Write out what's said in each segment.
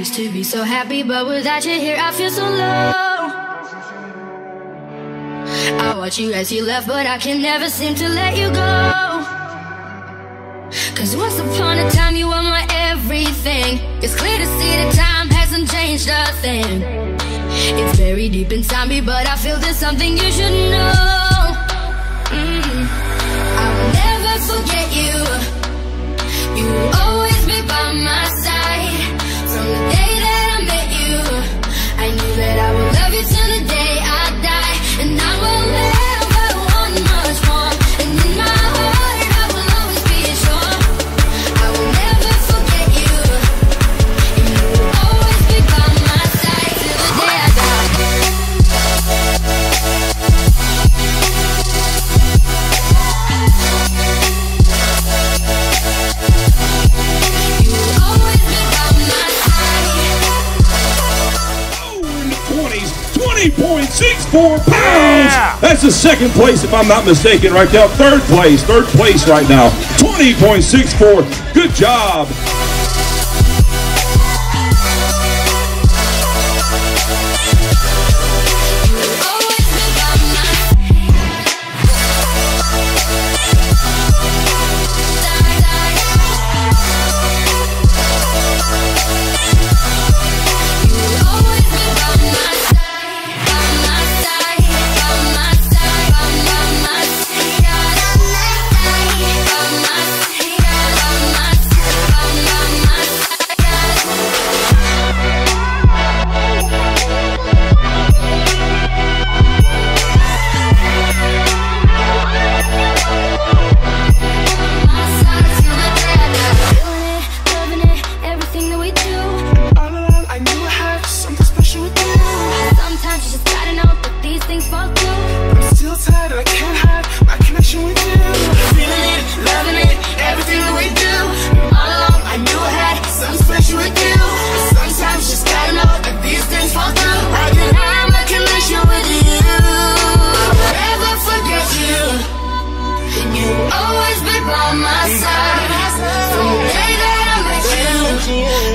used to be so happy, but without you here I feel so low. I watch you as you left, but I can never seem to let you go. Cause once upon a time you were my everything. It's clear to see that time hasn't changed a thing. It's very deep inside me, but I feel there's something you should know. I will never forget you. You will always be by my side. From the day that I met you, I knew that I would love you till the day I die. And I will never want much more. And in my heart I will always be sure I will never forget you. And you will always be by my side till the day I die. You will always be by my side. Oh, in the 20s, 20.64 pounds. Yeah. That's the second place, if I'm not mistaken, right now. Third place right now. 20.64. Good job.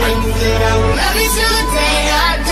I knew that I would love you till the day I die.